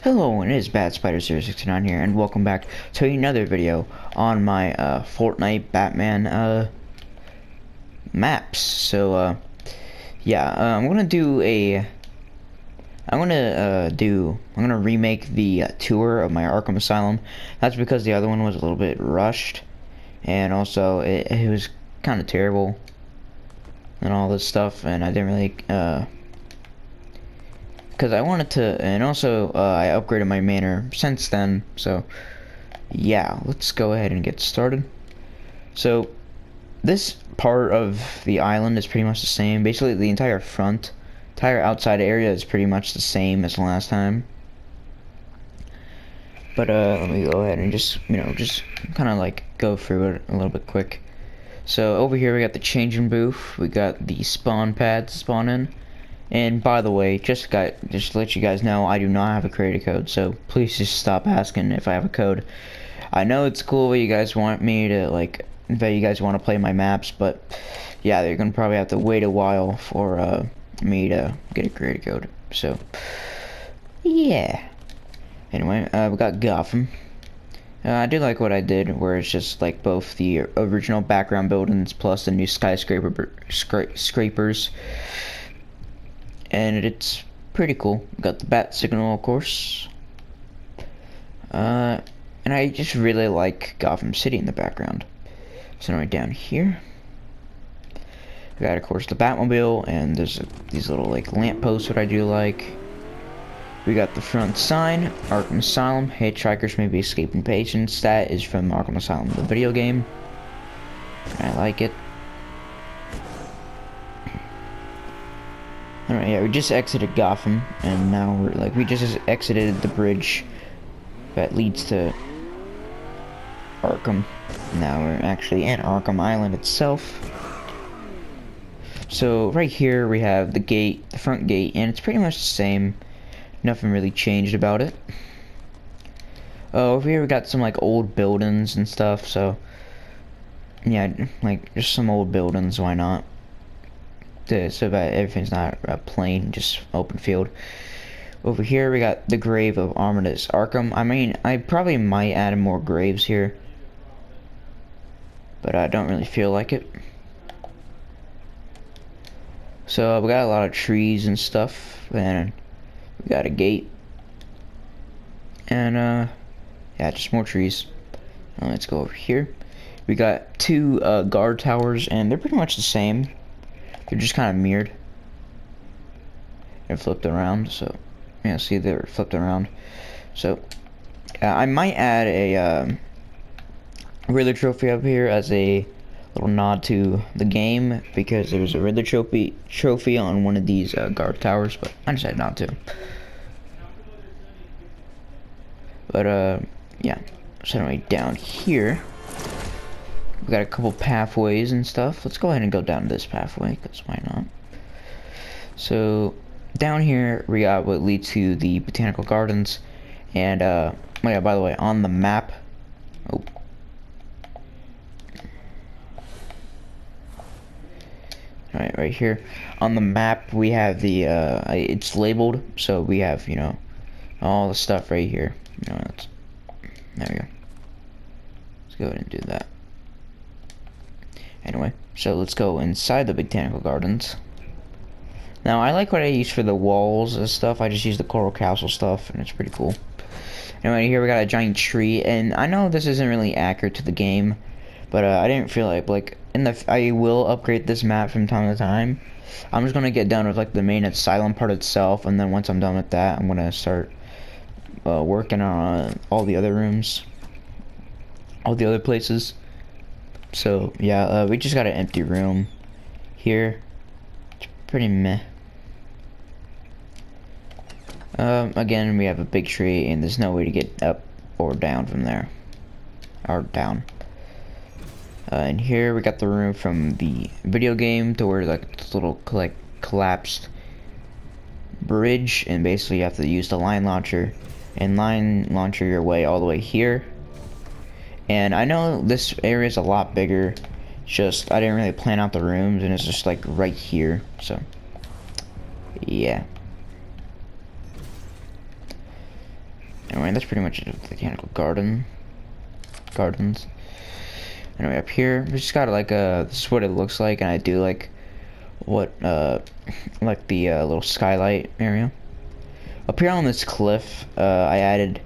Hello, and it is Bad Spider 069 here, and welcome back to another video on my Fortnite Batman maps. So yeah, I'm gonna remake the tour of my Arkham Asylum. That's because the other one was a little bit rushed, and also it was kind of terrible and all this stuff, and I didn't really because I wanted to, and also I upgraded my manor since then. So yeah, let's go ahead and get started. So this part of the island is pretty much the same. Basically the entire outside area is pretty much the same as last time. But let me go ahead and just kind of like go through it a little bit quick. So over here we got the changing booth, we got the spawn pad to spawn in. And by the way, just to let you guys know, I do not have a creator code, so please just stop asking if I have a code. I know it's cool that you guys want me to that you guys want to play my maps, but yeah, you're gonna probably have to wait a while for me to get a creator code. So yeah. Anyway, we got Gotham. I do like what I did, where it's just like both the original background buildings plus the new skyscrapers. And it's pretty cool. Got the bat signal, of course. And I just really like Gotham City in the background. So right down here, we got, of course, the Batmobile, and there's these little like lampposts that I do like. We got the front sign, Arkham Asylum. Hitchhikers may be escaping patients. That is from Arkham Asylum, the video game. I like it. Alright, yeah, we just exited Gotham, and now we just exited the bridge that leads to Arkham. Now we're actually in Arkham Island itself. So right here we have the gate, the front gate, and it's pretty much the same. Nothing really changed about it. Over here we got some like old buildings and stuff, so yeah, like just some old buildings, why not? So that everything's not plain, just open field. Over here we got the grave of Armitage Arkham. I mean, I probably might add more graves here, but I don't really feel like it. So we got a lot of trees and stuff, and we got a gate, and yeah, just more trees. Let's go over here. We got two guard towers, and they're pretty much the same. They're just kind of mirrored. They're flipped around, so yeah, see, they're flipped around. So I might add a Riddler trophy up here as a little nod to the game, because there was a Riddler trophy on one of these guard towers, but I decided not to. But yeah, so anyway, down here we got a couple pathways and stuff. Let's go ahead and go down this pathway, because why not? So down here we got what leads to the botanical gardens, and oh yeah, by the way, on the map, alright, right here on the map we have the it's labeled, so we have, you know, all the stuff right here. You know, there we go. Let's go ahead and do that. Anyway, so let's go inside the botanical gardens. Now, I like what I use for the walls and stuff. I just use the Coral Castle stuff, and it's pretty cool. Anyway, here we got a giant tree, and I know this isn't really accurate to the game, but I didn't feel like I will upgrade this map from time to time. I'm just gonna get done with like the main asylum part itself, and then once I'm done with that, I'm gonna start working on all the other rooms, all the other places. So yeah, we just got an empty room here. It's pretty meh. Again, we have a big tree, and there's no way to get up or down from there, or down. And here we got the room from the video game, to where like this little collapsed bridge, and basically you have to use the line launcher and launcher your way all the way here. And I know this area is a lot bigger, just I didn't really plan out the rooms, and it's just like right here, so yeah. Anyway, that's pretty much it. The botanical gardens. Anyway, up here, we just got like this is what it looks like, and I do like what like the little skylight area. Up here on this cliff, I added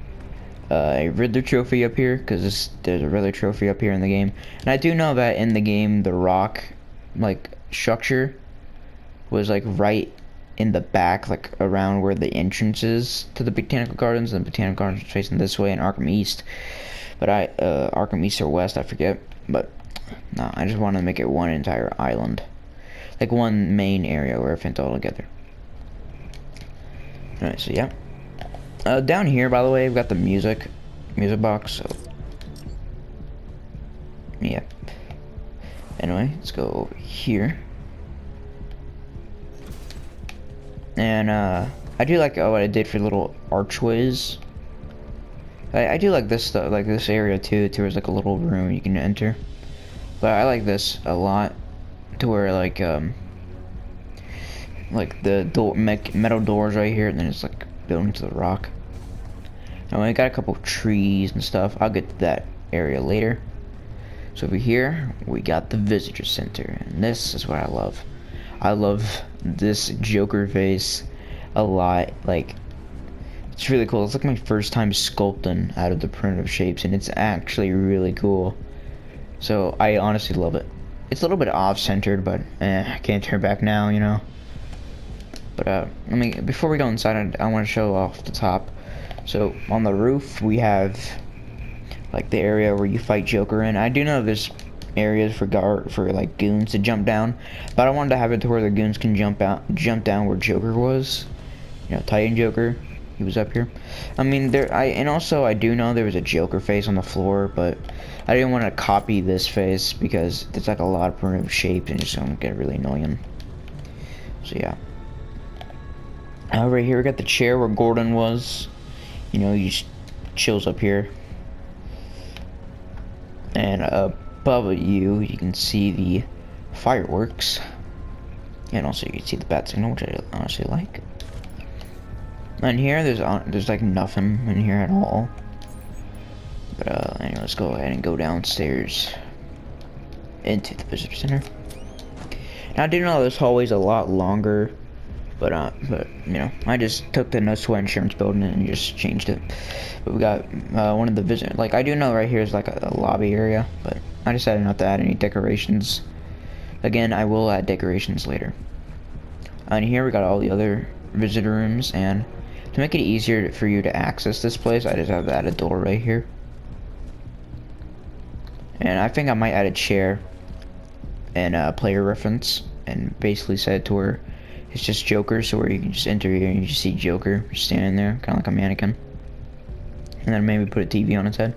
a Riddler trophy up here because there's a Riddler trophy up here in the game, and I do know that in the game the rock like structure was like right in the back, like around where the entrance is to the botanical gardens, and the botanical gardens are facing this way in Arkham East. But Arkham East or West, I forget. But no, I just want to make it one entire island, like one main area where everything's all together. Alright, so yeah. Down here, by the way, we've got the music box. So yeah. Anyway, let's go over here. And I do like what I did for little archways. I do like this stuff, like this area too. There's like a little room you can enter. But I like this a lot, to where like the metal doors right here, and then it's like built into the rock. Now I got a couple trees and stuff. I'll get to that area later. So over here we got the visitor center, and this is what I love. I love this Joker face a lot. Like, it's really cool. It's like my first time sculpting out of the primitive shapes, and it's actually really cool. So I honestly love it. It's a little bit off-centered, but I can't turn back now, you know. But before we go inside, I want to show off the top. So on the roof we have like the area where you fight Joker in. I do know there's areas for like goons to jump down, but I wanted to have it to where the goons can jump down where Joker was. You know, Titan Joker. He was up here. I mean, and also I do know there was a Joker face on the floor, but I didn't want to copy this face because there's like a lot of primitive shapes and it's gonna get really annoying. So yeah. Right here we got the chair where Gordon was. You know, he just chills up here. And above you can see the fireworks, and also you can see the bat signal, which I honestly like. And here there's like nothing in here at all. But anyway, let's go ahead and go downstairs into the visitor center. Now I do know this hallway's a lot longer, but you know, I just took the No Sweat Insurance building and just changed it. But we got one of the visitor, like I do know right here is like a lobby area, but I decided not to add any decorations. Again, I will add decorations later. And here we got all the other visitor rooms, and to make it easier for you to access this place, I just have to add a door right here. And I think I might add a chair and player reference, and basically set it to where it's just Joker, so where you can just enter here and you just see Joker standing there, kind of like a mannequin. And then maybe put a TV on its head.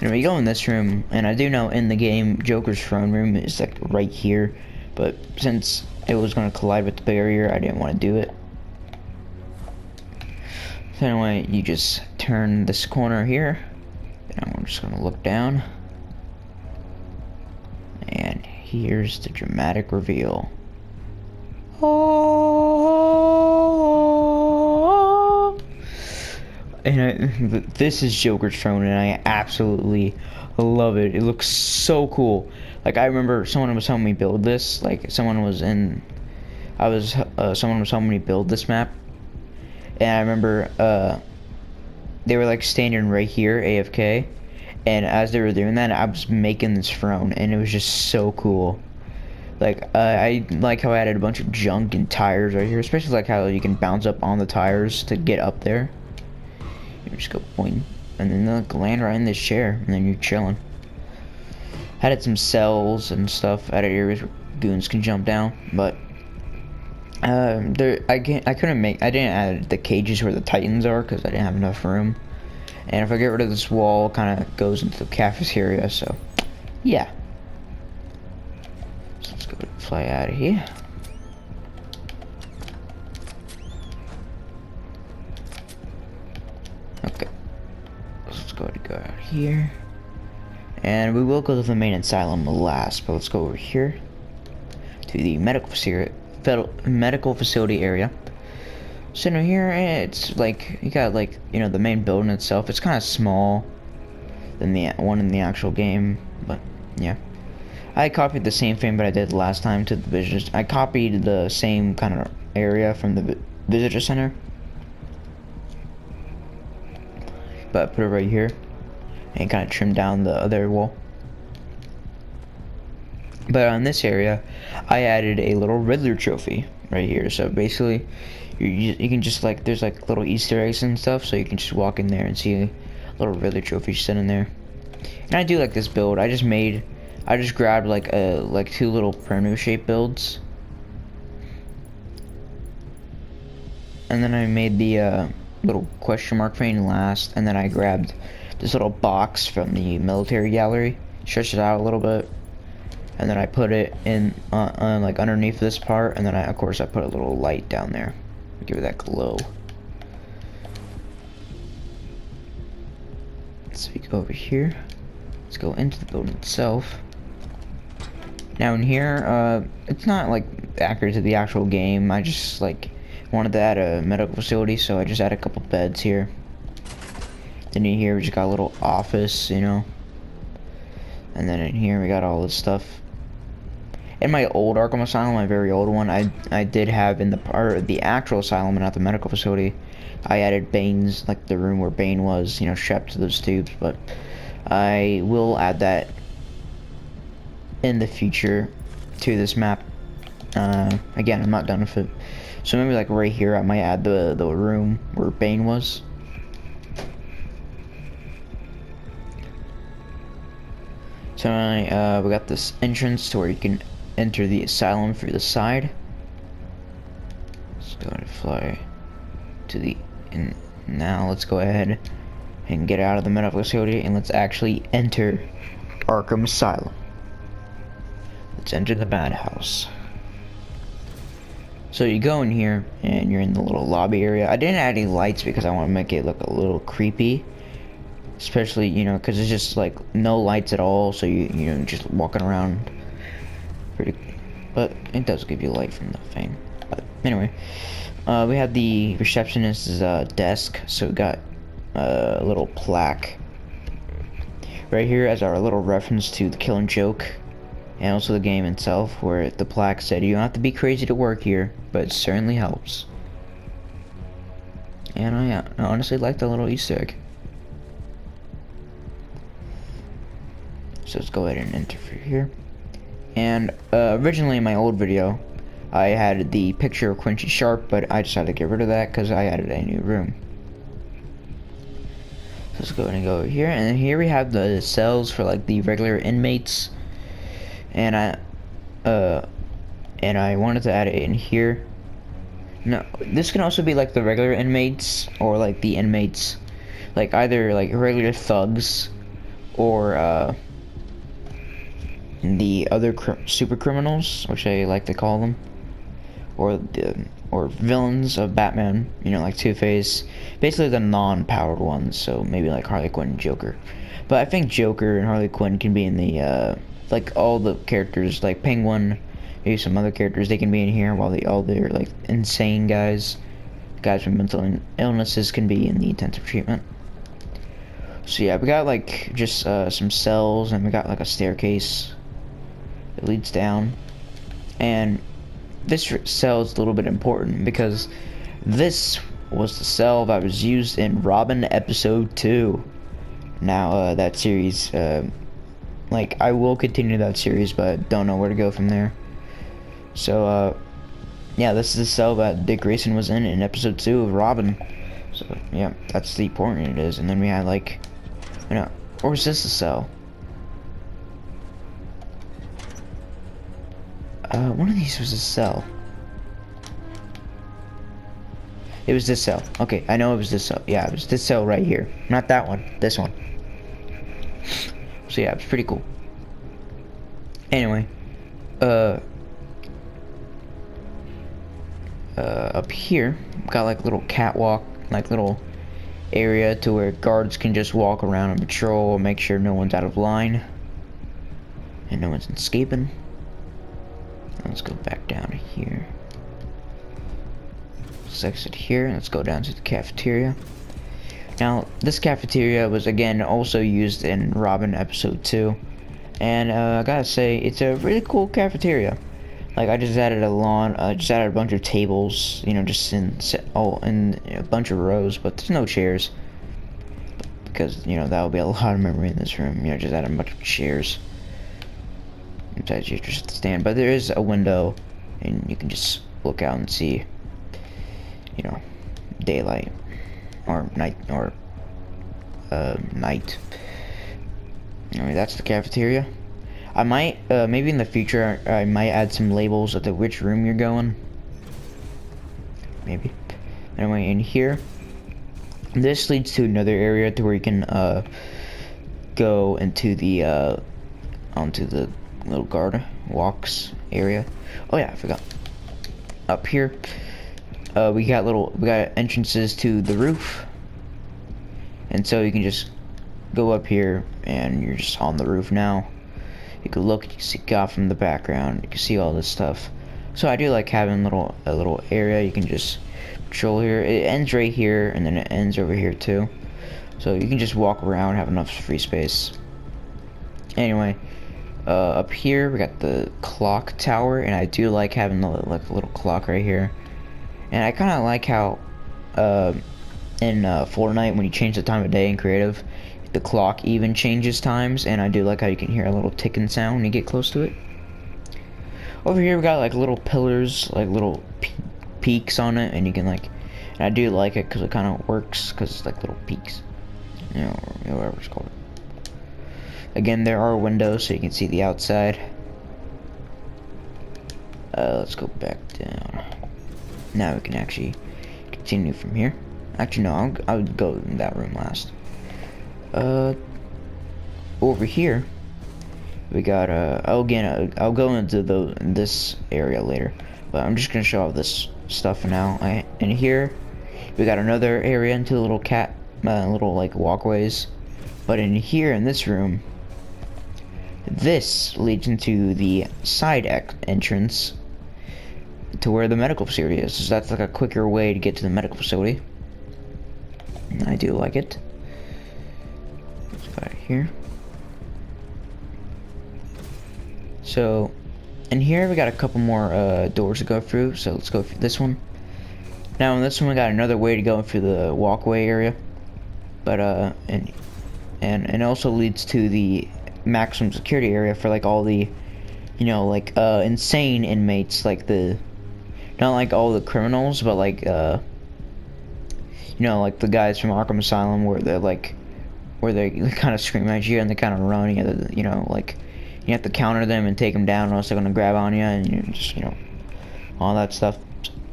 And we go in this room, and I do know in the game Joker's throne room is like right here, but since it was going to collide with the barrier, I didn't want to do it. So anyway, you just turn this corner here, and I'm just going to look down. And here's the dramatic reveal. Oh. And this is Joker's throne, and I absolutely love it. It looks so cool. Like, I remember someone was helping me build this. Like, someone was helping me build this map, and I remember they were like standing right here, AFK, and as they were doing that, I was making this throne, and it was just so cool. Like, I like how I added a bunch of junk and tires right here, especially like how you can bounce up on the tires to get up there. You just go boing, and then they'll land right in this chair, and then you're chilling. Added some cells and stuff, added areas where goons can jump down, but I didn't add the cages where the Titans are because I didn't have enough room. And if I get rid of this wall, it kind of goes into the cafeteria, so yeah. So let's go fly out of here. Okay. Let's go out here. And we will go to the main asylum last, but let's go over here to the medical facility area. So now here, it's like, you got like, you know, the main building itself. It's kind of small than the one in the actual game, but yeah. I copied the same thing that I did last time to the visitors. I copied the same kind of area from the visitor center, but put it right here and kind of trim down the other wall. But on this area, I added a little Riddler trophy right here. So basically, you can just like, there's like little Easter eggs and stuff, so you can just walk in there and see a little Riddler trophy sitting there. And I do like this build. I just grabbed like two little Perno shape builds, and then I made the little question mark thing last, and then I grabbed this little box from the military gallery, stretched it out a little bit, and then I put it in like underneath this part, and then of course I put a little light down there, give it that glow. So we go over here. Let's go into the building itself. Now in here, it's not like accurate to the actual game. I just like wanted to add a medical facility, so I just added a couple beds here. Then in here we just got a little office, you know. And then in here we got all this stuff. In my old Arkham Asylum, my very old one, I did have in the part of the actual asylum and not the medical facility, I added Bane's, like the room where Bane was, you know, strapped to those tubes. But I will add that in the future to this map. Again, I'm not done with it. So maybe like right here, I might add the room where Bane was. So we got this entrance to where you can enter the asylum through the side. Let's go and fly to the, and now let's go ahead and get out of the medical facility, and let's actually enter Arkham Asylum. Let's enter the madhouse. So you go in here and you're in the little lobby area. I didn't add any lights because I want to make it look a little creepy, especially, you know, because it's just like no lights at all, so you know, just walking around pretty, but it does give you light from the thing. But anyway, we have the receptionist's desk, so we got a little plaque right here as our little reference to The Killing Joke, and also the game itself, where the plaque said you don't have to be crazy to work here, but it certainly helps. And I honestly like the little Easter egg. So let's go ahead and enter through here. And originally in my old video, I had the picture of Quincy Sharp, but I decided to get rid of that because I added a new room. So let's go ahead and go over here, and here we have the cells for like the regular inmates. And I wanted to add it in here. No, this can also be like the regular inmates, or like the inmates, like either like regular thugs, or the other super criminals, which I like to call them, or villains of Batman, you know, like Two-Face, basically the non-powered ones, so maybe like Harley Quinn and Joker. But I think Joker and Harley Quinn can be in the like all the characters, like Penguin, maybe some other characters, they can be in here, while all their like insane guys with mental illnesses can be in the intensive treatment. So yeah, we got like just some cells, and we got like a staircase that leads down. And this cell is a little bit important because this was the cell that was used in Robin episode 2. Now that series, like I will continue that series, but don't know where to go from there. So yeah, this is the cell that Dick Grayson was in episode 2 of Robin. So yeah, that's the important it is. And then we had like, you know, or is this a cell? One of these was a cell. It was this cell. Okay, I know it was this cell. Yeah, it was this cell right here. Not that one. This one. So yeah, it's pretty cool. Anyway, up here, got like little catwalk, like little area to where guards can just walk around and patrol, make sure no one's out of line and no one's escaping. Let's go back down here. let's exit here and let's go down to the cafeteria. Now, this cafeteria was again also used in Robin episode 2, and I gotta say, it's a really cool cafeteria. Like, I just added a lawn, just added a bunch of tables, you know, just in a bunch of rows, but there's no chairs. Because, you know, that would be a lot of memory in this room. You know, just add a bunch of chairs. Besides, you just stand. But there is a window, and you can just look out and see, you know, daylight. Or night, or, night. Anyway, that's the cafeteria. I might, maybe in the future, I might add some labels at which room you're going. Maybe. Anyway, in here, this leads to another area to where you can, go into the, onto the little guard walks area. Oh yeah, I forgot. Up here, we got entrances to the roof. And so you can just go up here, and you're just on the roof now. You can look, you can see God from the background, you can see all this stuff. So I do like having a little area you can just patrol here. It ends right here, and then it ends over here too. So you can just walk around, have enough free space. Anyway, up here we got the clock tower, and I do like having the little clock right here. And I kind of like how in Fortnite, when you change the time of day in creative, the clock even changes times, and I do like how you can hear a little ticking sound when you get close to it. Over here we got like little pillars, like little peaks on it, and you can like, and I do like it because it kind of works because it's like little peaks, you know, or whatever it's called. Again, there are windows so you can see the outside. Let's go back down. Now we can actually continue from here. Actually, no, I would go in that room last. Over here, we got, I'll go into this area later, but I'm just gonna show off this stuff for now. And here, we got another area into little little like walkways, but in here, in this room, this leads into the side entrance to where the medical facility is. So that's like a quicker way to get to the medical facility. And I do like it. Let's go right here. So, in here we got a couple more doors to go through. So let's go through this one. Now in this one we got another way to go through the walkway area, but and it also leads to the maximum security area for like all the, you know, like insane inmates, like not like all the criminals, but like you know, like the guys from Arkham Asylum, where they kind of scream at you and they kind of run. You know, like you have to counter them and take them down, or else they're gonna grab on you, and you just, you know, all that stuff.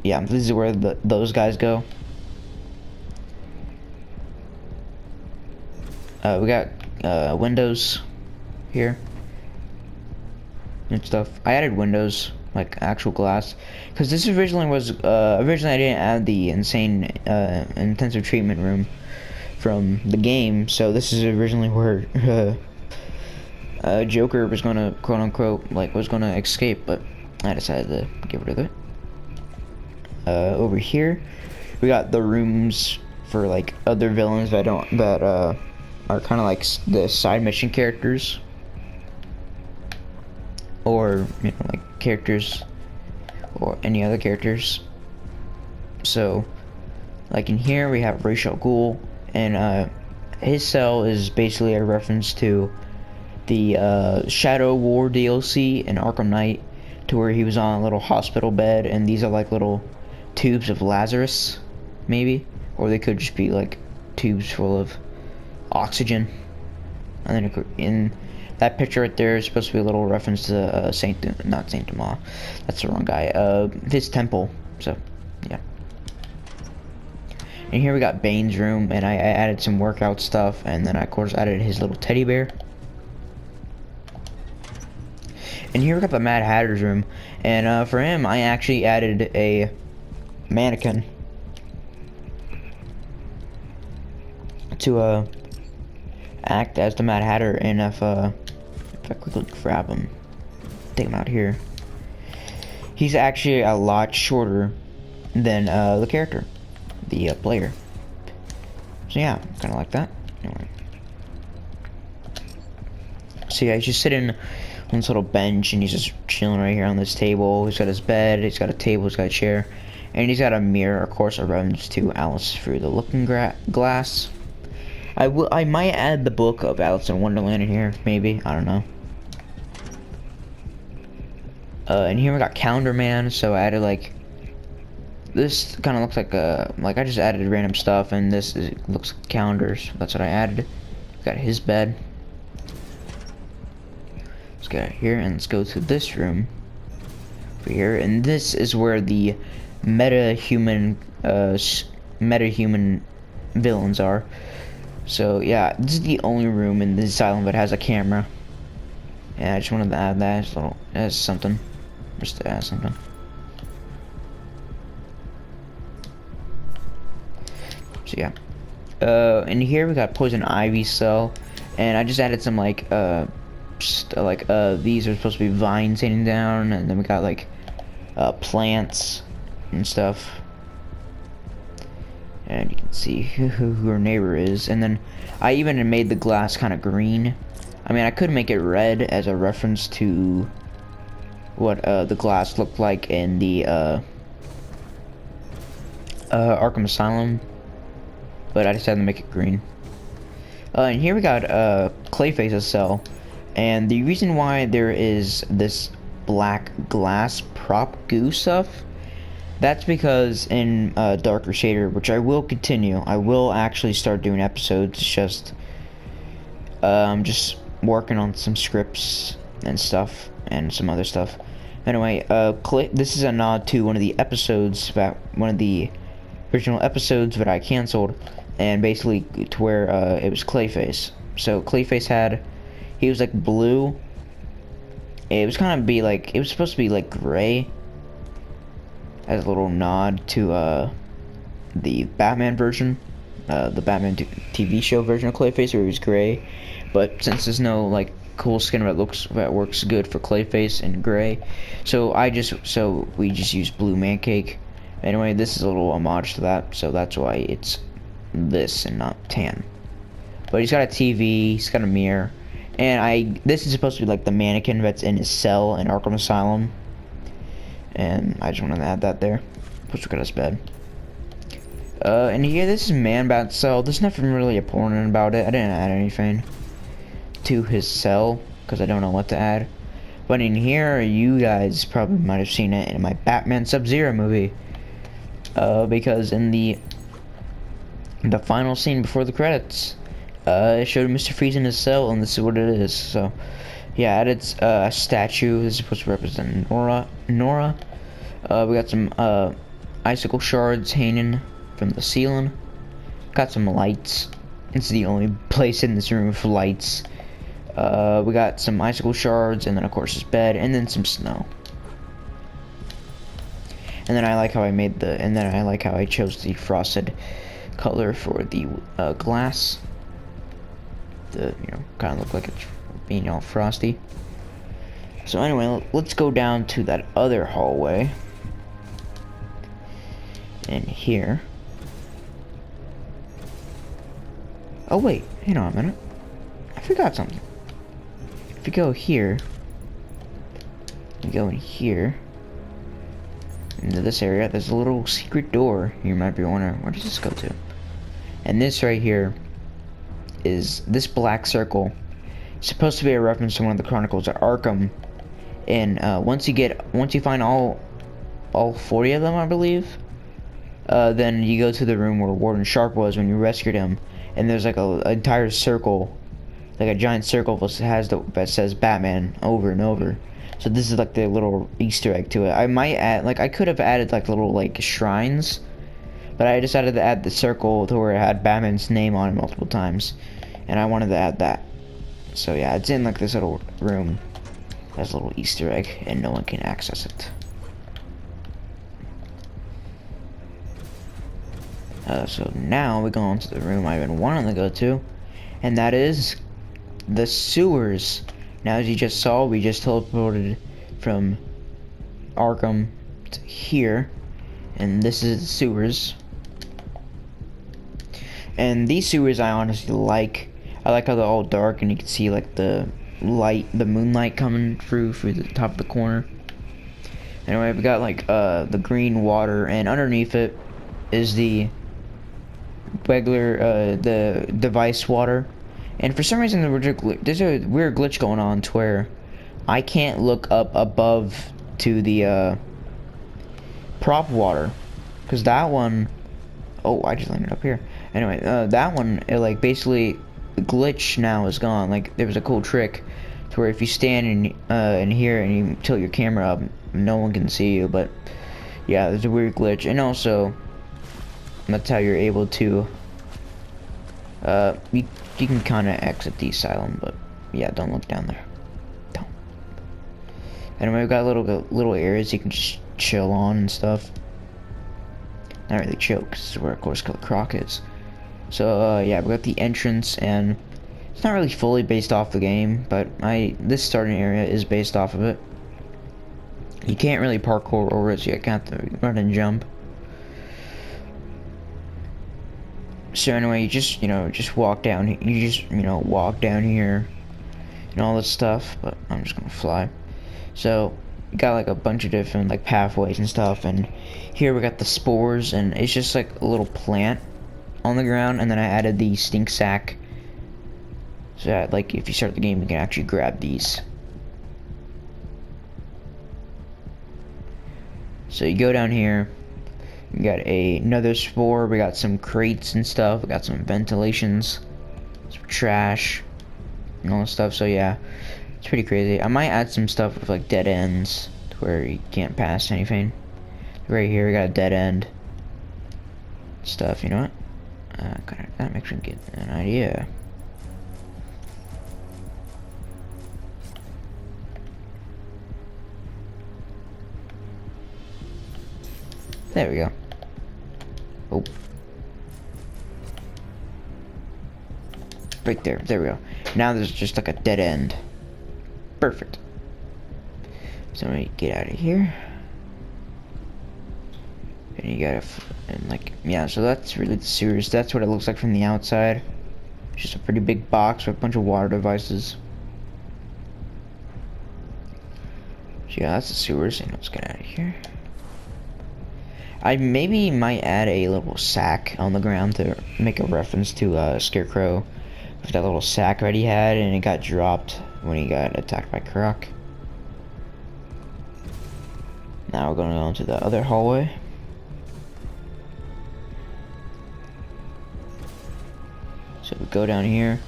Yeah, this is where those guys go. We got windows here and stuff. I added windows, like actual glass, because this originally I didn't add the insane intensive treatment room from the game, so this is originally where Joker was gonna, quote unquote, like was gonna escape, but I decided to get rid of it. Over here we got the rooms for like other villains that are kind of like the side mission characters, or, you know, like characters or any other characters. So like in here we have Ra's al Ghul, and his cell is basically a reference to the Shadow War DLC in Arkham Knight, to where he was on a little hospital bed, and these are like little tubes of Lazarus, maybe, or they could just be like tubes full of oxygen. And then in that picture right there is supposed to be a little reference to not Saint Dumas, that's the wrong guy, his temple. So yeah. And here we got Bane's room, and I added some workout stuff, and then I of course added his little teddy bear. And here we got the Mad Hatter's room, and for him I actually added a mannequin to act as the Mad Hatter. And if I quickly grab him, take him out here, he's actually a lot shorter than the character, the player. So yeah, kind of like that. Anyway. So yeah, he's just sitting on this little bench, and he's just chilling right here on this table. He's got his bed, he's got a table, he's got a chair, and he's got a mirror, of course, a reference to Alice Through the Looking Glass. I might add the book of Alice in Wonderland in here, maybe. I don't know. And here we got Calendar Man. So I added like this. Kind of looks like I just added random stuff, and looks like calendars. That's what I added. Got his bed. Let's go here and let's go to this room over here, and this is where the meta-human villains are. So yeah, this is the only room in the asylum that has a camera. Yeah, I just wanted to add that as something, just to add something. So yeah, in here we got Poison Ivy cell, and I just added some these are supposed to be vines hanging down, and then we got like plants and stuff. And you can see who her neighbor is. And then I even made the glass kind of green. I mean, I could make it red as a reference to what the glass looked like in the Arkham Asylum, but I decided to make it green. And here we got Clayface's cell, and the reason why there is this black glass prop goo stuff, that's because in Darker Shader, which I will continue, I will actually start doing episodes. It's just I'm just working on some scripts and stuff and some other stuff. Anyway, this is a nod to one of the original episodes that I canceled, and basically to where it was Clayface. So Clayface he was like blue. It was supposed to be like gray, as a little nod to the Batman version, the Batman TV show version of Clayface, where he was gray. But since there's no like cool skin that works good for Clayface and gray, so we just use blue man cake. Anyway, this is a little homage to that, so that's why it's this and not tan. But he's got a TV, he's got a mirror, and this is supposed to be like the mannequin that's in his cell in Arkham Asylum. And I just wanted to add that there. Let's look at his bed. And here, this is Man-Bat's cell. There's nothing really important about it. I didn't add anything to his cell, because I don't know what to add. But in here, you guys probably might have seen it in my Batman Sub-Zero movie. Because in the final scene before the credits, it showed Mr. Freeze in his cell, and this is what it is. So yeah, I added a statue. This is supposed to represent Nora. We got some icicle shards hanging from the ceiling. Got some lights. It's the only place in this room with lights. We got some icicle shards, and then of course his bed, and then some snow. And then I like how I chose the frosted color for the glass. Kind of look like it's being all frosty. So anyway, let's go down to that other hallway. And here. Oh wait, hang on a minute. I forgot something. If you go here, you go in here, into this area, there's a little secret door. You might be wondering, where does this go to? And this right here is this black circle. It's supposed to be a reference to one of the Chronicles of Arkham. And once you find all 40 of them, I believe, then you go to the room where Warden Sharp was when you rescued him, and there's like an entire circle, like a giant circle that says Batman over and over. So this is like the little Easter egg to it. I could have added like little like shrines, but I decided to add the circle to where it had Batman's name on it multiple times, and I wanted to add that. So yeah, it's in like this little room. Has a little Easter egg, and no one can access it. So now we go on to the room I've been wanting to go to, and that is the sewers. Now, as you just saw, we just teleported from Arkham to here, and this is sewers. And these sewers I honestly like. I like how they're all dark and you can see like the light, the moonlight coming through the top of the corner. Anyway, we got like the green water, and underneath it is the regular the device water. And for some reason there's a weird glitch going on to where I can't look up above to the prop water, because that one, oh, I just landed up here. Anyway, that one, it like basically the glitch now is gone. Like there was a cool trick to where if you stand in here and you tilt your camera up, no one can see you. But yeah, there's a weird glitch. And also that's how you're able to you can kind of exit the asylum, but yeah, don't look down there. Don't. Anyway, we've got little areas you can just chill on and stuff. Not really chill, because this is where of course the croc is. So yeah, we got the entrance, and it's not really fully based off the game, but this starting area is based off of it. You can't really parkour over it, so you have to run and jump. So anyway, you just walk down. You just walk down here and all this stuff. But I'm just gonna fly. So you got like a bunch of different like pathways and stuff. And here we got the spores, and it's just like a little plant on the ground. And then I added the stink sack, so that like if you start the game, you can actually grab these. So you go down here. We got another spore, we got some crates and stuff, we got some ventilations, some trash, and all this stuff. So yeah, it's pretty crazy. I might add some stuff with like dead ends to where you can't pass anything. Right here we got a dead end stuff, you know what? That makes me get an idea. There we go. Oh. Right there. There we go. Now there's just like a dead end. Perfect. So let me get out of here. And you gotta, and like, yeah, so that's really the sewers. That's what it looks like from the outside. It's just a pretty big box with a bunch of water devices. So yeah, that's the sewers. And let's get out of here. I maybe might add a little sack on the ground to make a reference to Scarecrow with that little sack that he had, and it got dropped when he got attacked by Croc. Now we're going to go into the other hallway. So we go down here,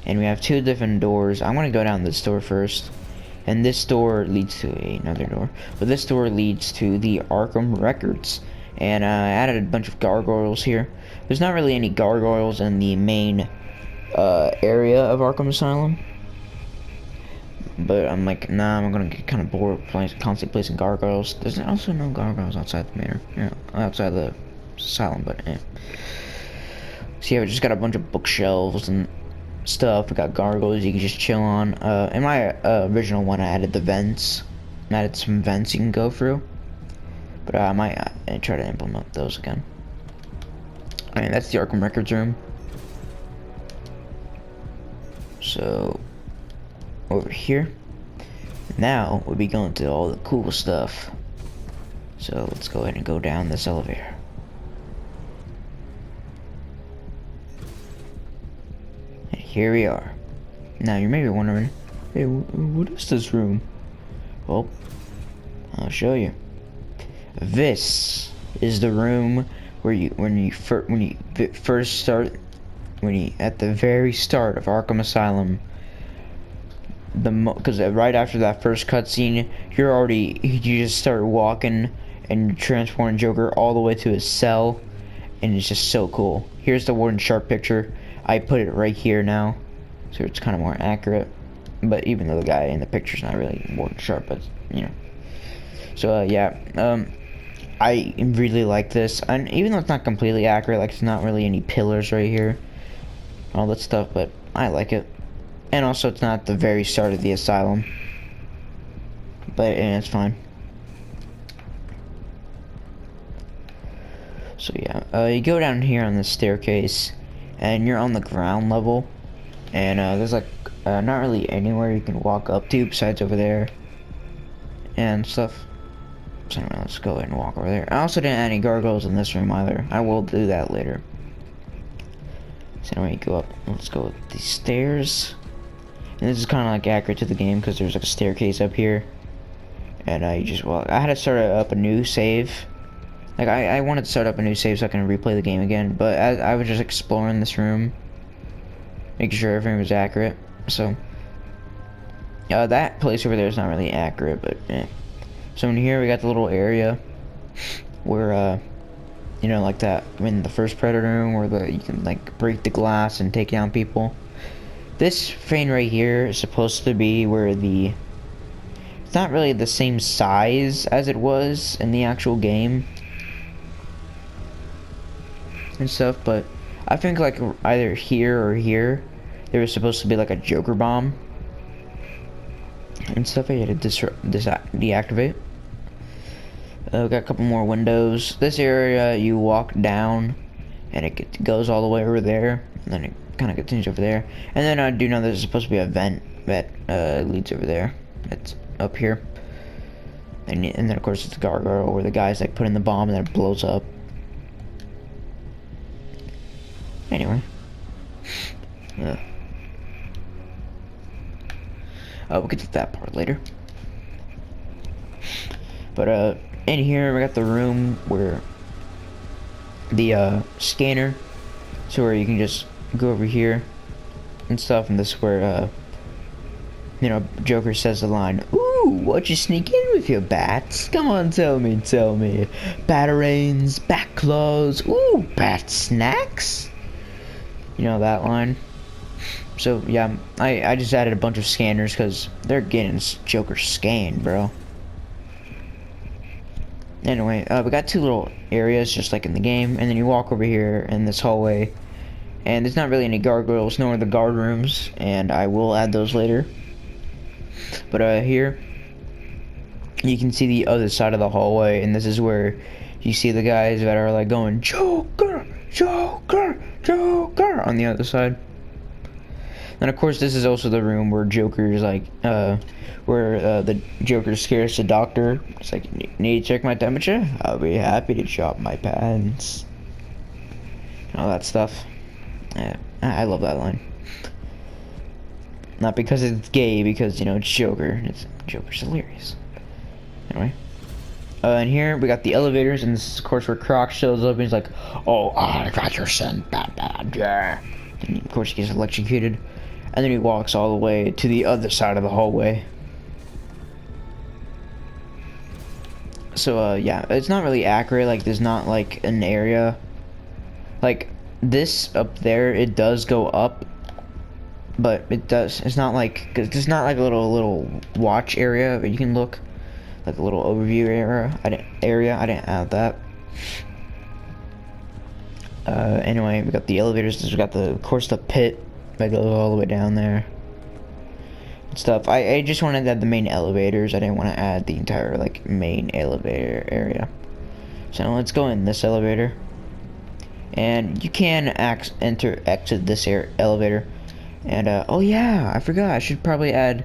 and we have two different doors. I'm going to go down this door first, and this door leads to another door. But this door leads to the Arkham records. And I added a bunch of gargoyles here. There's not really any gargoyles in the main area of Arkham Asylum. But I'm like, nah, I'm gonna get kind of bored constantly placing gargoyles. There's also no gargoyles outside the main, outside the asylum, but yeah. So yeah, we just got a bunch of bookshelves and stuff. We got gargoyles you can just chill on. In my original one, I added the vents. I added some vents you can go through. But I might try to implement those again. Alright, that's the Arkham Records room. So, over here. Now, we'll be going to all the cool stuff. So, let's go ahead and go down this elevator. And here we are. Now, you may be wondering, hey, what is this room? Well, I'll show you. This is the room where at the very start of Arkham Asylum, because right after that first cutscene, you just start walking and transporting Joker all the way to his cell, and it's just so cool. Here's the Warden Sharp picture. I put it right here now, so it's kind of more accurate. But even though the guy in the picture's not really Warden Sharp, but you know. So yeah, I really like this, and even though it's not completely accurate, like it's not really any pillars right here, all that stuff, but I like it. And also it's not the very start of the asylum, but it's fine. yeah, you go down here on the staircase, and you're on the ground level, and there's like not really anywhere you can walk up to besides over there and stuff. So anyway, let's go ahead and walk over there. I also didn't add any gargoyles in this room either. I will do that later. So anyway, go up. Let's go up these stairs. And this is kind of like accurate to the game because there's like a staircase up here. And you just walk. I had to start up a new save. Like I wanted to start up a new save so I can replay the game again. But I was just exploring this room, making sure everything was accurate. So that place over there is not really accurate, but eh. So in here we got the little area where you know, like that in the first Predator room where you can like break the glass and take down people. This frame right here is supposed to be where it's not really the same size as it was in the actual game and stuff, but I think like either here or here there was supposed to be like a Joker bomb and stuff I had to deactivate. We got a couple more windows. This area you walk down and it goes all the way over there, and then it kind of continues over there. And then I do know there's supposed to be a vent that leads over there. It's up here. And then of course it's the gargoyle where the guys like put in the bomb and then it blows up. Anyway. We'll get to that part later. But in here we got the room where the scanner, so where you can just go over here and stuff, and this is where you know, Joker says the line, "Ooh, what'd you sneak in with your bats? Come on, tell me. Batarangs, bat claws, ooh, bat snacks." You know that line. So yeah, I just added a bunch of scanners because they're getting Joker scanned, bro. Anyway, we got two little areas just like in the game, and then you walk over here in this hallway, and there's not really any gargoyles nor the guard rooms, and I will add those later. But here you can see the other side of the hallway, and this is where you see the guys that are like going Joker, Joker, Joker on the other side. And of course this is also the room where Joker is like where the Joker scares the doctor. It's like, "Need to check my temperature? I'll be happy to drop my pants." All that stuff. I love that line. Not because it's gay, because, you know, it's Joker. Joker's hilarious. Anyway. And here we got the elevators, and this is of course where Croc shows up and he's like, "Oh, I got your son, bad, yeah." And of course he gets electrocuted. And then he walks all the way to the other side of the hallway. So yeah, it's not really accurate. Like there's not like an area like this up there. It does go up, but it's not like, cause there's not like a little watch area where you can look, like a little overview area. I didn't add that. Anyway, we got the elevators. We got of course the pit that goes all the way down there and stuff. I just wanted to add the main elevators. I didn't want to add the entire like main elevator area. So let's go in this elevator, and you can exit this elevator. And oh yeah, I forgot, I should probably add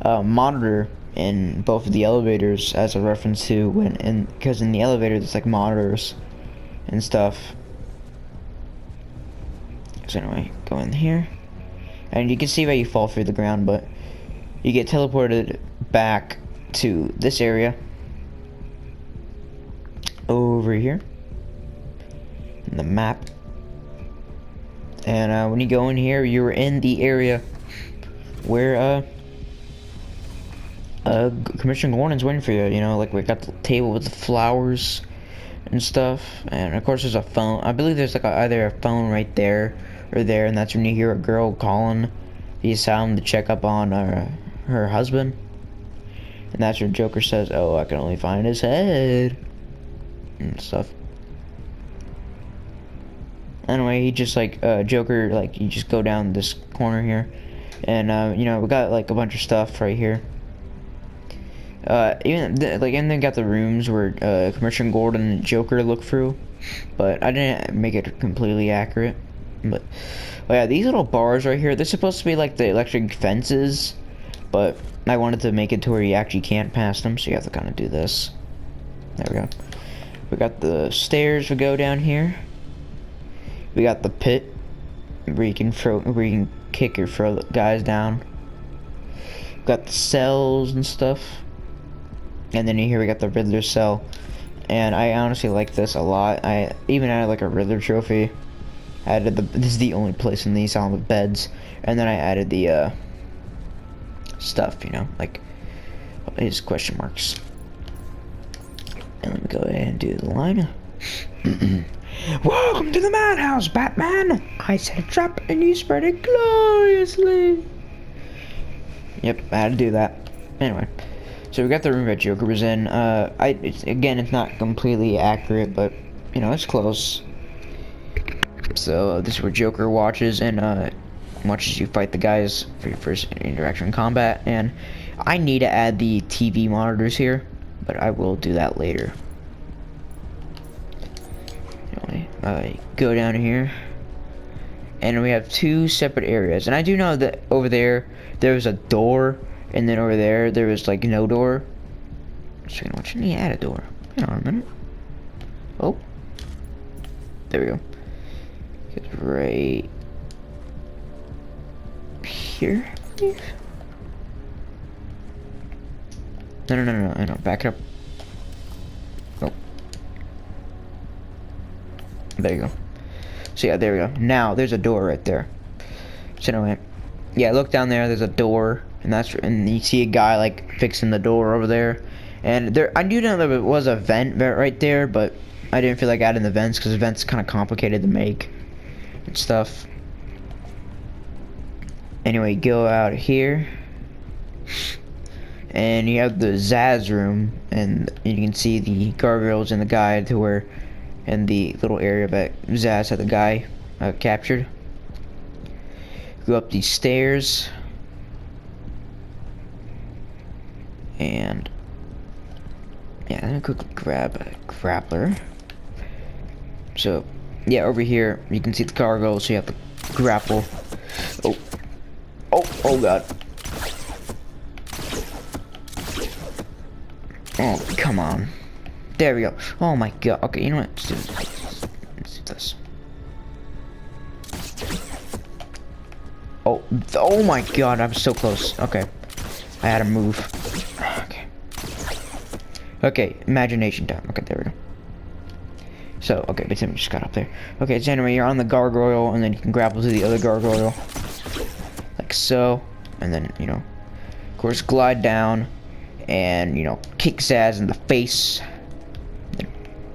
a monitor in both of the elevators as a reference to because in the elevator there's like monitors and stuff. So anyway, go in here, and you can see how you fall through the ground, but you get teleported back to this area over here in the map. And when you go in here, you're in the area where Commissioner Gordon's waiting for you. You know, like we got the table with the flowers and stuff, and of course there's a phone. I believe there's like either a phone right there or there, and that's when you hear a girl calling the asylum to check up on her husband, and that's when Joker says, "Oh, I can only find his head," and stuff. Anyway, he just like Joker, like you just go down this corner here, and you know, we got like a bunch of stuff right here. And then got the rooms where Commissioner Gordon and Joker look through, but I didn't make it completely accurate. But yeah, these little bars right here, they're supposed to be like the electric fences, but I wanted to make it to where you actually can't pass them, so you have to kind of do this. There we go. We got the stairs we go down here. We got the pit where you can kick or throw the guys down. We got the cells and stuff. And then here we got the Riddler cell. And I honestly like this a lot. I even added like a Riddler trophy. Added this is the only place in the asylum with beds. And then I added the stuff, you know, like his question marks. And let me go ahead and do the line. Welcome to the madhouse, Batman! I set a trap and you spread it gloriously. Yep, I had to do that. Anyway, so we got the room that Joker was in. Again, it's not completely accurate, but you know, it's close. So this is where Joker watches and watches you fight the guys for your first interaction in combat. And I need to add the TV monitors here, but I will do that later. Anyway, go down here, and we have two separate areas. And I do know that over there was a door, and then over there was like no door. So what should we add a door? Hang on a minute. Oh, there we go. It's right here, I believe. No, back it up. Oh. There you go. So yeah, there we go. Now, there's a door right there. So anyway, yeah, look down there, there's a door, and you see a guy like fixing the door over there. And there, I do know there was a vent right there, but I didn't feel like adding the vents because the vents kind of complicated to make and stuff. Anyway, go out here. And you have the Zaz room, and you can see the guardrails in the guide to where, in the little area that Zaz had the guy captured. Go up these stairs, and yeah, I'm gonna quickly grab a grappler. So yeah, over here you can see the cargo, so you have to grapple. Oh god. Oh, come on. There we go. Oh my god. Okay, you know what? Let's do this. Oh my god, I'm so close. Okay. I had to move. Okay, imagination time. Okay, there we go. So, okay, but Tim just got up there. Okay, so anyway, you're on the gargoyle, and then you can grapple to the other gargoyle. Like so. And then, you know, of course, glide down. And, you know, kick Zaz in the face. Then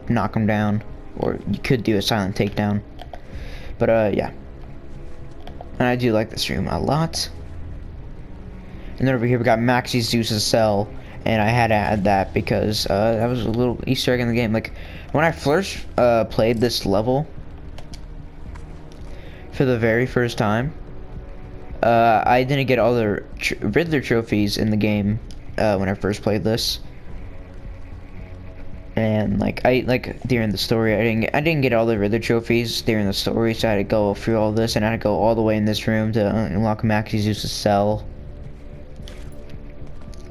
knock him down. Or you could do a silent takedown. But, yeah. And I do like this room a lot. And then over here we got Maxi Zeus's cell. And I had to add that because that was a little Easter egg in the game. Like, when I first played this level for the very first time, I didn't get all the Riddler trophies in the game when I first played this. And during the story, I didn't get all the Riddler trophies during the story, so I had to go through all this, and I had to go all the way in this room to unlock Maxi Zeus's cell.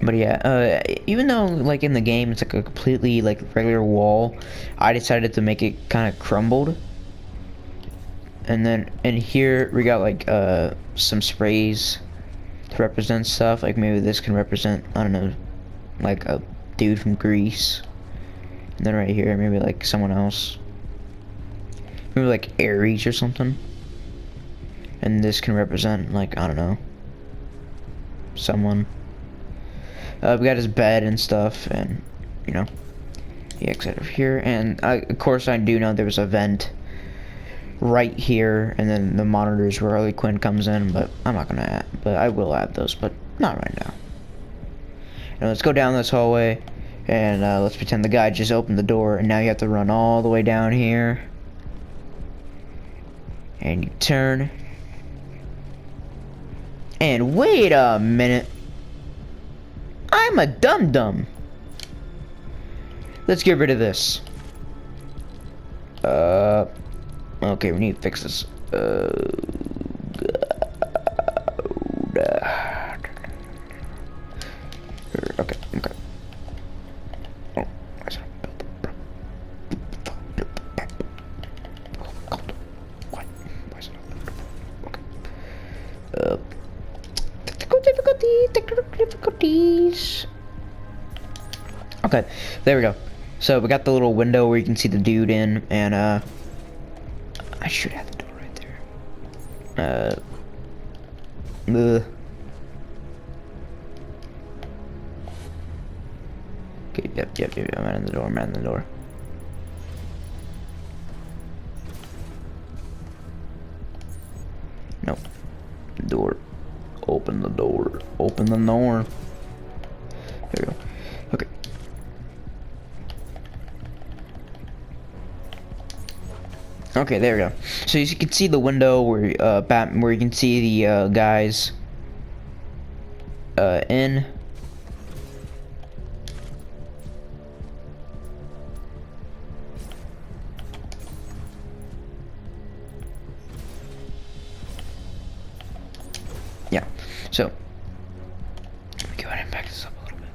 But yeah, even though like in the game it's like a completely like regular wall, I decided to make it kind of crumbled. And then in here we got like some sprays to represent stuff. Like maybe this can represent, I don't know, like a dude from Greece. And then right here maybe like someone else, maybe like Ares or something. And this can represent like, I don't know, someone. We got his bed and stuff, and you know, he exits over here. And of course I do know there was a vent right here, and then the monitors where Harley Quinn comes in, but I'm not gonna add, but I will add those, but not right now. And let's go down this hallway, and let's pretend the guy just opened the door, and now you have to run all the way down here, and you turn, and wait a minute, I'm a dum-dum. Let's get rid of this. Okay, we need to fix this. Okay, okay. Oh, where's it? What? Where's it? Okay. Technical difficulties. Okay, there we go. So we got the little window where you can see the dude in, and I should have the door right there. Okay, yep, I'm out in the door, I'm out in the door. Nope. Door. Open the door. Open the door. There we go. Okay. Okay, there we go. So as you can see the window where where you can see the guys in. Yeah. So let me go ahead and back this up a little bit.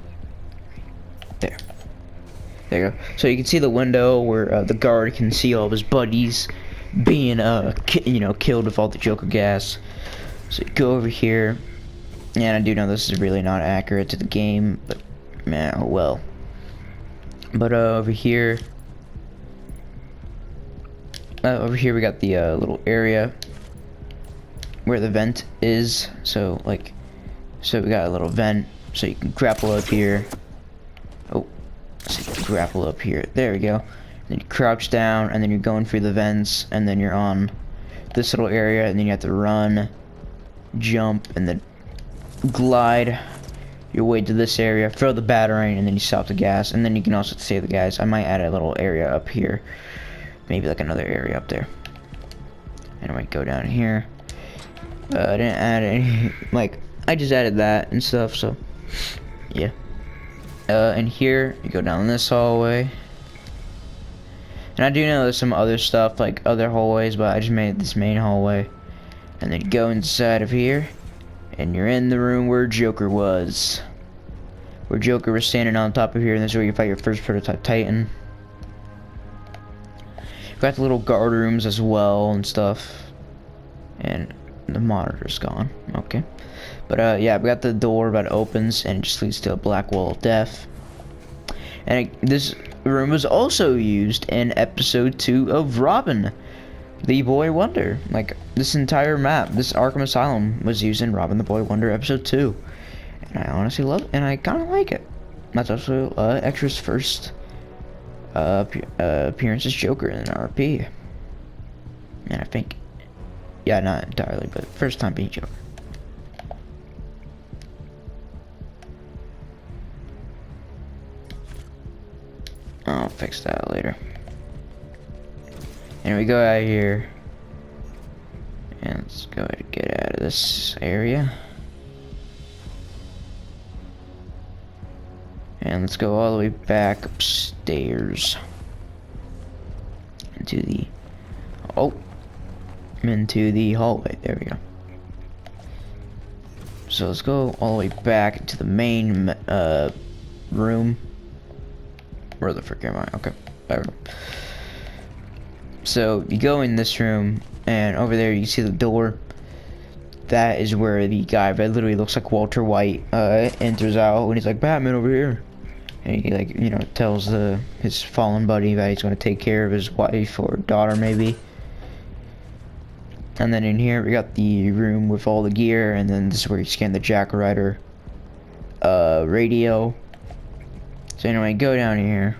There. There you go. So you can see the window where the guard can see all of his buddies being killed with all the Joker gas. So you go over here, and I do know this is really not accurate to the game, but man, oh well. But over here we got the little area where the vent is. So we got a little vent, so you can grapple up here. Oh, so you can grapple up here. There we go. Then you crouch down, and then you're going through the vents, and then you're on this little area, and then you have to run, jump, and then glide your way to this area, throw the batarang, and then you stop the gas, and then you can also save the guys. I might add a little area up here, maybe like another area up there. Anyway, go down here. I didn't add any, I just added that and stuff, so yeah. And here you go down this hallway, and I do know there's some other stuff like other hallways, but I just made this main hallway. And then you go inside of here, and you're in the room where Joker was, where Joker was standing on top of here, and this is where you fight your first prototype Titan. You've got the little guard rooms as well and stuff, and the monitor's gone. Okay, but yeah, we got the door that opens, and it just leads to a black wall of death. And this room was also used in episode 2 of Robin, the Boy Wonder. Like, this entire map, this Arkham Asylum, was used in Robin the Boy Wonder episode 2, and I honestly love it, and I kind of like it. That's also Extra's first appearance as Joker in an RP, and I think, yeah, not entirely, but first time being Joker. I'll fix that later. And we go out here, and let's go ahead and get out of this area, and let's go all the way back upstairs into the hallway. There we go. So let's go all the way back to the main room. Where the frick am I? Okay, there we go. So you go in this room, and over there you see the door. That is where the guy that literally looks like Walter White enters out when he's like, Batman over here, and he tells his fallen buddy that he's going to take care of his wife or daughter maybe. And then in here we got the room with all the gear, and then this is where you scan the Jack Ryder radio. So anyway, go down here,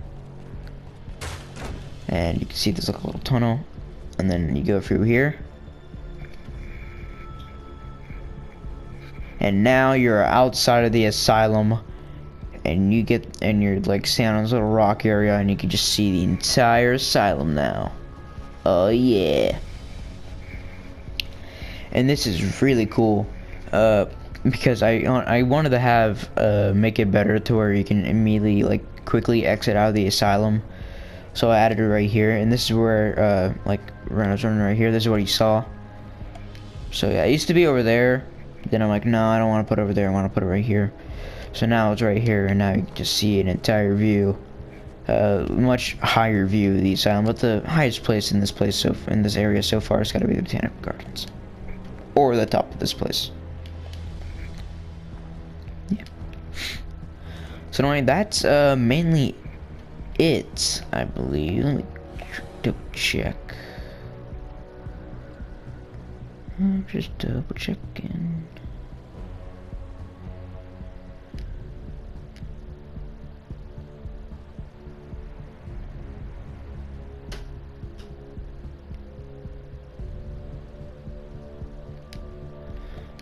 and you can see there's like a little tunnel, and then you go through here, and now you're outside of the asylum, and you're like standing on this little rock area, and you can just see the entire asylum now. Oh yeah. And this is really cool, because I wanted to have make it better to where you can immediately quickly exit out of the asylum So I added it right here, and this is where, like, when I was running right here, this is what you saw. So yeah, it used to be over there. Then I'm like, no, I don't want to put it over there. I want to put it right here. So now it's right here, and now you can just see an entire view, much higher view of the asylum. But the highest place in this area so far has got to be the Botanical Gardens, or the top of this place. Yeah. So anyway, that's mainly it, I believe. Let me double check. I'm just double checking.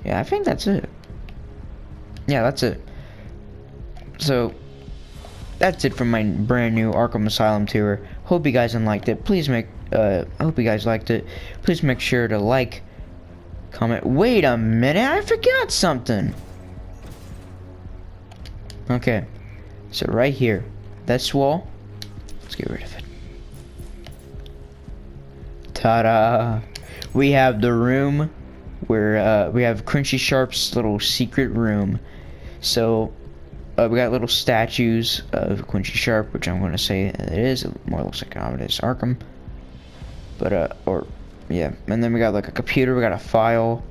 Yeah, I think that's it. Yeah, that's it. So that's it from my brand new Arkham Asylum tour. Hope you guys liked it. Please make I hope you guys liked it. Please make sure to like, comment. Wait a minute, I forgot something. Okay, so right here, this wall, let's get rid of it. Ta-da! We have the room where we have Crunchy Sharp's little secret room. So we got little statues of Quincy Sharp, which I'm going to say it is. It more looks like it is Arkham. But, yeah. And then we got like a computer, we got a file,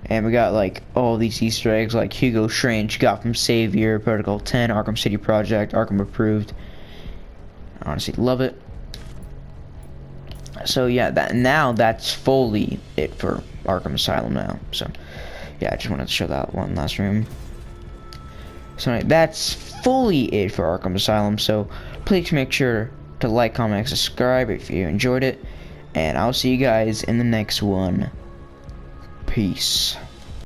and we got like all these Easter eggs like Hugo Strange, Gotham Savior, Protocol 10, Arkham City Project, Arkham Approved. I honestly love it. So yeah, that's fully it for Arkham Asylum now. So yeah, I just wanted to show that one last room. So anyway, that's fully it for Arkham Asylum. So please make sure to like, comment, and subscribe if you enjoyed it. And I'll see you guys in the next one. Peace.